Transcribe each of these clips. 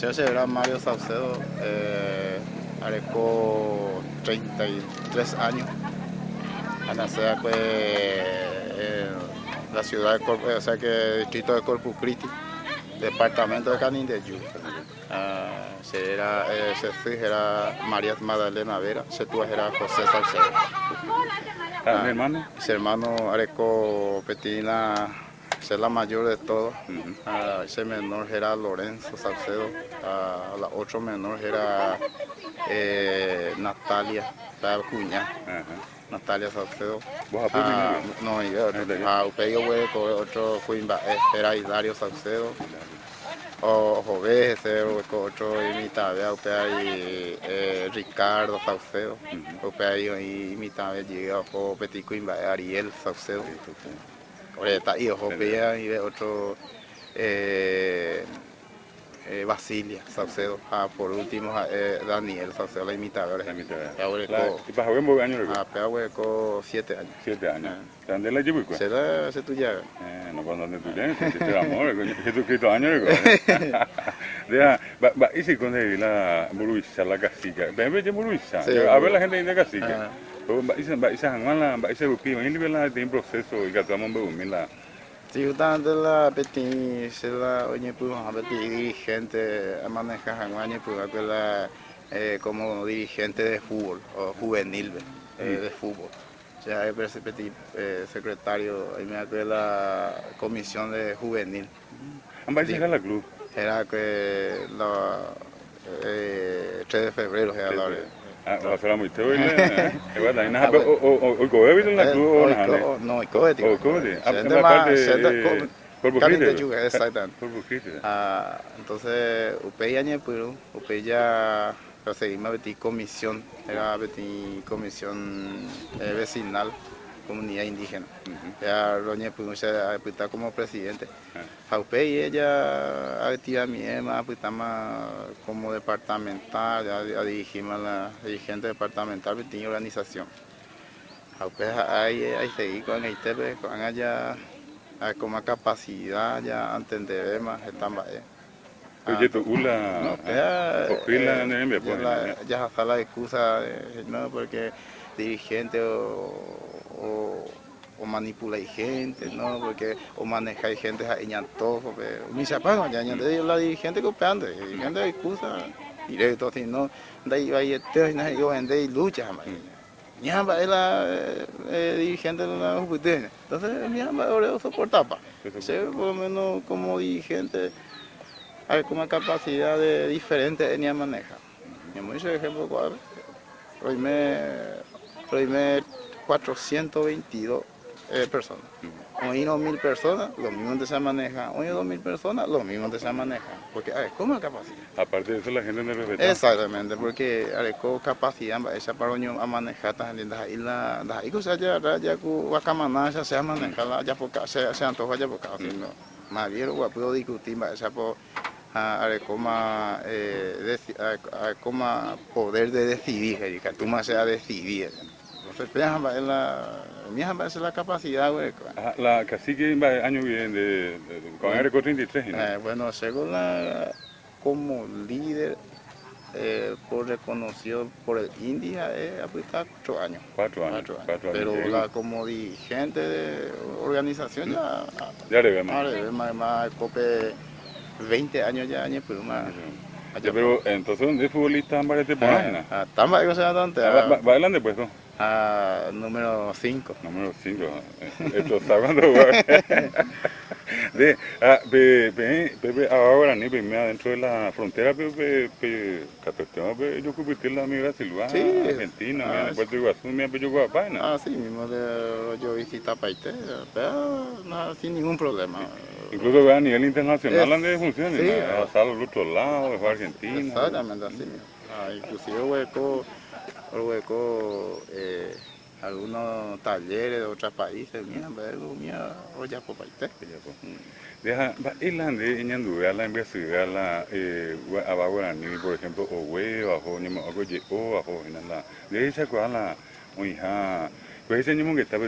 Ñomongeta Mario Saucedo, areco 33 años. Nací pues, en la ciudad de o sea que distrito de Corpus Christi, departamento de Kanindejuygua. Se era María Magdalena Vera, se era José Saucedo. ¿Mi hermano? Ese hermano areco Petina, es la mayor de todos. Ese menor era Lorenzo Saucedo, la otro menor era Natalia, la cuña. Natalia Saucedo. ¿Vos No, yo otro cuimba era Hilario Saucedo. O Jové, otro imitaba, y Ricardo Saucedo. Y imitaba, llega a Petit Cuimba, Ariel Saucedo. Ahorita, y Jové, y otro Basilia Saucedo. Por último, Daniel Saucedo, la imitadora. ¿Y para joven vos años? Peahueco 7 años. 7 años. ¿Dónde la llevo? Se tuya. No, cuando dónde tuya, este amor, Jesucristo años. Deja, y si con la Mburuvicha, la cacica. Ven, ve Mburuvicha. A ver la gente de cacica. Esa jamala, ese rupive, en nivel de un proceso y que estamos en la. Sí, justamente la Petit, se la oye pues dirigente maneja como dirigente de fútbol o juvenil de fútbol. O sea, es Petit secretario de la comisión de juvenil. ¿Era la club? Era que la 3 de febrero era la hora. Va a ser muy chévere. ¿O cohete en la club o nada? No, cohete. ¿O cohete? Kanindejuygua, exactamente. Por Entonces, upey año upey ya seguimos a comisión, era comisión vecinal, comunidad indígena. Ya Roña se está como presidente. Upey ella activa mi como departamental, ya dirigimos a la dirigente departamental de organización. Upey ahí seguí con el tepe, con allá con más capacidad ya entender más también. Oye, tú ula, ya está la excusa no porque dirigente o manipula gente, no porque o maneja gente ahí antojo, mi chapano ya la dirigente copiando, dirigente de excusa directo así no, de ahí eterna yo vende y lucha. Ñamba es la dirigente de la juventud. Entonces, Ñamba ahora soportaba. Por lo menos como dirigente, hay como capacidad de diferente etnia maneja. Y muchos ejemplos, hoy me 422 personas. Hoy 2.000 personas, lo mismo que se maneja. Hoy 2.000 personas, lo mismo que se maneja. Porque hay como capacidad. Aparte de eso, la gente no respeta. Exactamente, porque hay como capacidad esa para a manejar también y cosas ya guacamana se maneja ya por se antoja ya por acá, sino más bien lo puedo discutir esa por como poder de decidir, que tú más sea decidir. Entonces, es la capacidad, güey. La cacique año viene con Areco 33, bueno, según como líder por reconocido por el India está 4 años. 4 años. Pero como dirigente de organización ya le ve más cope 20 años ya pero más. Pero entonces ¿dónde es futbolista en varias temporadas? Estamos ahí, o sea, ¿dónde? Va adelante pues, ¿no? Número 5. Número 5. Esto está cuando juega. Pepe, Ava Guarani, dentro de la frontera, yo cubrí la migración silvana, Argentina, Puerto Iguazú, yo guapana. Sí, mismo yo visité Paité, pero no, sin ningún problema. Incluso a nivel internacional donde funciona, sí, hasta al otro lado, de Argentina. Exactamente así mismo. Inclusive hueco algunos talleres de otros países, o ya por Paité. Deja, Irlande, Ñandú, la investigación, la Ava Guarani, por ejemplo, o bajo, ni me hago bajo, en la, de esa cosa, la, hija, Pues ese Ñomongeta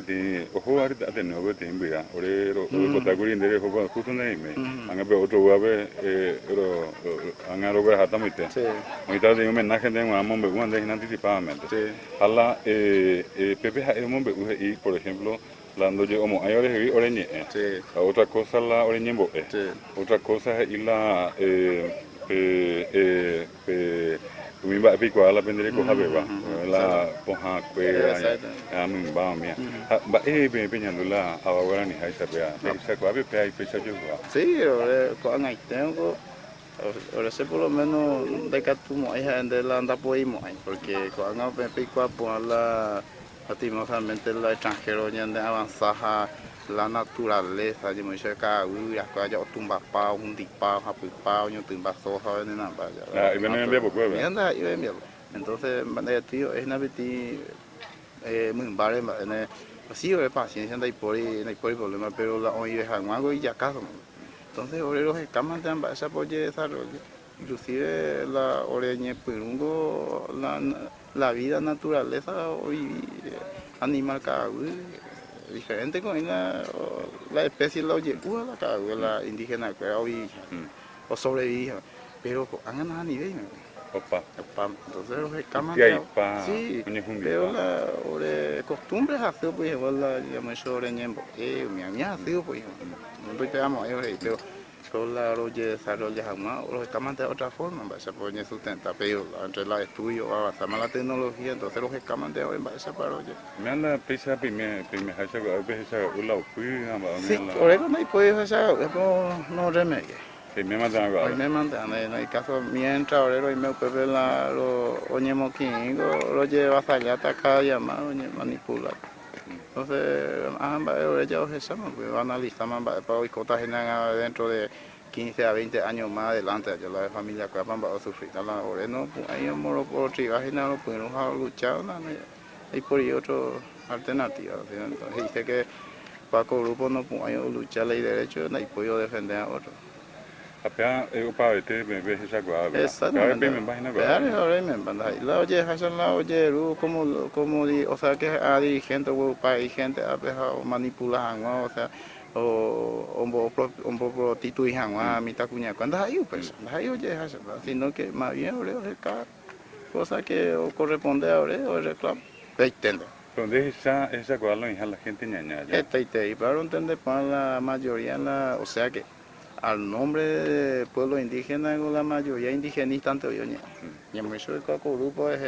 ojo ATENEO MBYA orero kotakuri ndere hoba justo neime anga otro wabe anga roga hatamite ahorita de homenaje de un MBYA de anticipadamente hala Pepe y por ejemplo lando yo como hay oreñe otra cosa la oreñembo otra cosa es la Tumimba picua la pendere coja beba la poja cueva ya mimba mía ba peñando la Ava Guarani hay sapea esa cuave pe hay fecha yo sí con ahí tengo ahora sé por lo menos de que tú hay gente la anda por ahí porque con ahí picua por la lastimosamente los extranjeros ya de avanzar la naturaleza de muchas caguras que ya tumba pao un dipao japipao yo tumba soja en la playa y viene bien poco bien da y bien entonces de tío es una vez muy vale sí es paciencia no hay problema pero la hoy es algo y ya caso entonces obreros que caman de ambas apoyo desarrollo inclusive la oreña pirungo la vida naturaleza hoy animal cagué diferente con la especie la YERBA la cagué la indígena que hoy o sobrevive pero han a nivel opa entonces los escaman sí pero la costumbres hace pues la digamos oreña mi hace pues no estoy pegando pero la roye desarrolla jamás los escaman de otra forma se pone sustenta pero entre la estudio avanzamos la tecnología entonces los escaman de hoy se paroye me anda pesa primera hacha a veces una opina sí ahora no hay pues esa no remedio me mandan algo hoy me mandan en el caso mientras ahora y me puede la lo oñemoquingo lo lleva hasta allá acá llamado manipular entonces ambas ellos estamos analizamos para hoy cotas dentro de 15 a 20 años más adelante yo la familia acá va a sufrir la hora no ahí moro por tribaje no pudimos luchar y por ahí otro alternativa entonces dice que Paco grupo no puede luchar ley derecho no hay podido defender a otro apea para vete me ves esa guava exactamente me imagino que la oye hasan la oye como o sea que a dirigente o país gente a manipular o sea un poco tituihan a mitad cuña cuando hay pues hay oye hasan sino que más bien cada cosa que corresponde a o reclamo entiende donde esa guava lo hija la gente ñaña y para entender para la mayoría o sea que al nombre del pueblo indígena la mayoría indigenista ante hoy y mucho de cada grupo es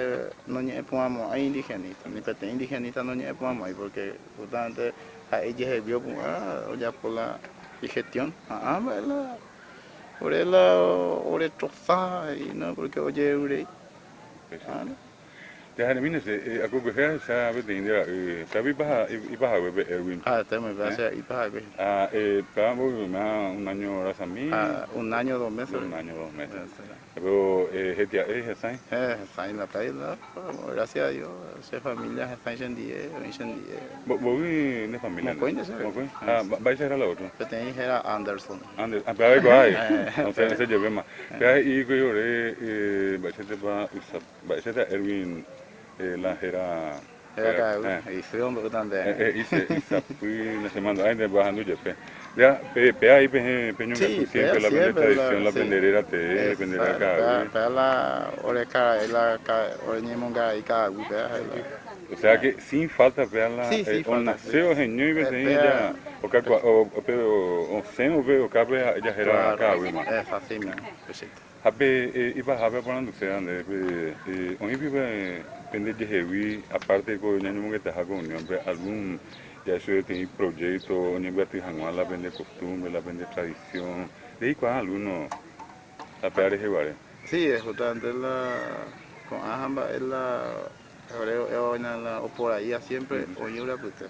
no podemos hay indigenistas ni pete indigenista no podemos ahí porque justamente a ella se vio ya por la digestión por el trozada y no porque oye urey ya mire aku behe sa be dinda sabi iba be erwin te me va a ser y para pagamos un año la sami un año 2 meses pero esa la paila gracias a Dios se familia está en voy de familia va a ser la otra que tenía era Anderson pero no se lleve más y que yo va a ser Erwin la era y fue un poco también isa fui la semana ahí de bajando jefe ya pe ahí peño que siempre la tradición la penderera te penderera acá la oreca la oreñemonga y cada o sea que sin falta veanla o nasceu reunião e vem já o pero o sem o ver o cabe já era acá es fácil mesmo habe iba habe falando se ande onde vive pende de revi a parte com o Ñomongeta união algum já isso tem projeto onde vai ter la vende costume la vende tradição de aí qual aluno a peare igual sí es justamente la con ambas es la o por ahí siempre oye una puta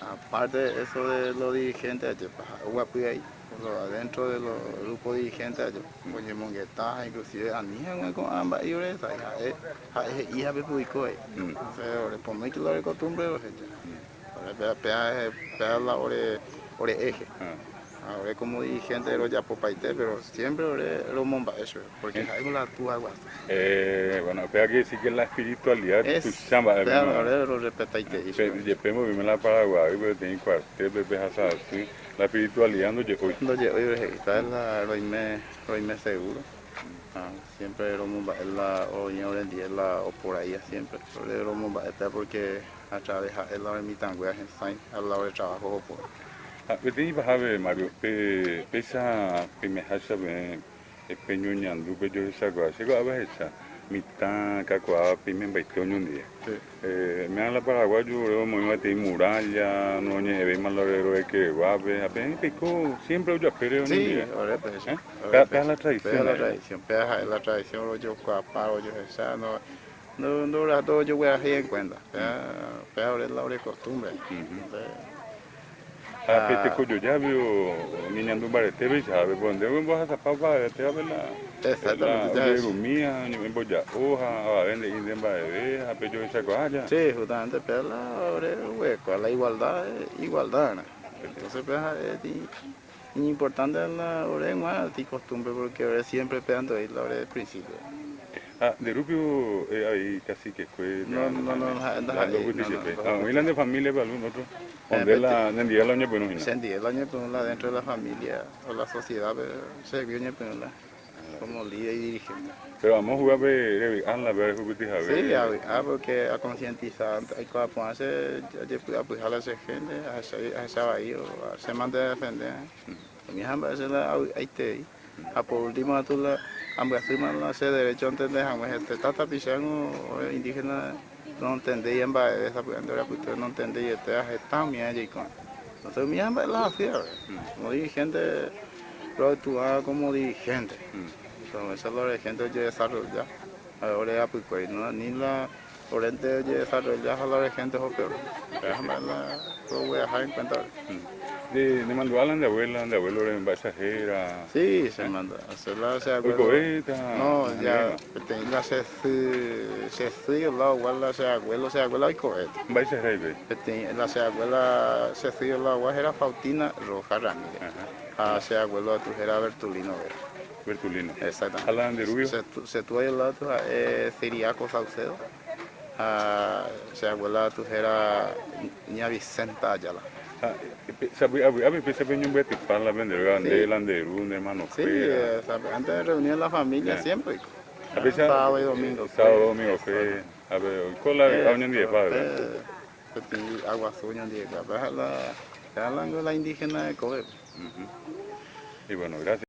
aparte de eso de los dirigentes ahí dentro de los grupos dirigentes oye Ñomongeta inclusive anijan con ambas y esa hija me publicó ahí entonces por mí que lo de costumbre ahora pea la ore eje ahora como dirigente de los Yapopaité, pero siempre lo monba eso, porque hay una tuya guasta. Bueno, espera que sí que la espiritualidad Es, chamba de ahora lo respetaite eso. Yepemo vime la Paraguay, pero tiene cuartel, bebé así, la espiritualidad no llegó. No llegó y está la roime seguro. Siempre lo monba la oñorairôva la o por ahí siempre. Lo monba está porque a través de la ermitaña al lado de trabajo por. Tiene bajar Mario, pesa pemejacha peño ñandu peyo esa cosa, llegó a ver esa. Mitad cacoa pimen baitoño un día. Me habla paraguayo, yo me voy a tener muralla, no ve más de que guape, apenas picó, siempre yo espero un día. Ahora pues. Pega la tradición. Pega la tradición, lo yo cuaparo, yo esa, no la todo yo voy a hacer en cuenta. Pega ahora la hora de costumbre. Pete cuyo ya veo, niña ando barete, ve, sabe, por donde voy a zapar barete, a ver Exactamente, la ya es. rumía, ni me voy a hoja, a vender y de barete, a pecho esa cosa. Sí, justamente pega la hora de hueco, la igualdad, igualdad. Entonces pega es importante la hora de más y costumbre porque ahora siempre pegando ahí la hora de principio. De rupio ahí casi que fue No, la V.3GP. Milan de familia para algún otro. Donde la nendía la año pues no. Se entiende el año pues dentro de la familia o la sociedad se vio año pues como líder y dirigente. Pero vamos a jugar a la ver Sí, porque a concientizar hay que ponerse a pujar a la gente, a esa bahía, a se mantiene a defender. Mi hija se la hay te a por último tú la ambas firmas la se derecho a entender a este tata pisano indígena no entendía en base esa pues no entendía este hetâ mi allí con entonces mi hija la hacía como dirigente pero actuaba como dirigente entonces eso lo dirigente yo desarrolla ahora pues no ni la oriente yo desarrolla a la gente o peor déjame la lo voy a dejar en cuenta de mandó a la de abuelo en pasajera. Sí, se manda a hacer la se Hoy abuelo. coheta, No, ya tenía la se frío la igual la se abuelo y cohete. vais a rey. La se abuela se frío la igual era Faustina Roja Ramírez. Se abuelo tu era Bertolino Vera. Bertolino. Exactamente. Alan de Rubio. Se tuvo el otro Ciriaco Saucedo. Se abuela tu era Ña Vicenta Ayala. Sabe, a veces se peñó un betipar la vender grande, landerún, hermano. Sí, antes de reunir la familia siempre. A veces Sábado y domingo. Sábado, domingo, fe. A ver, con la año en día, padre. Agua suña en día, la indígena de Cobre. Y bueno, gracias.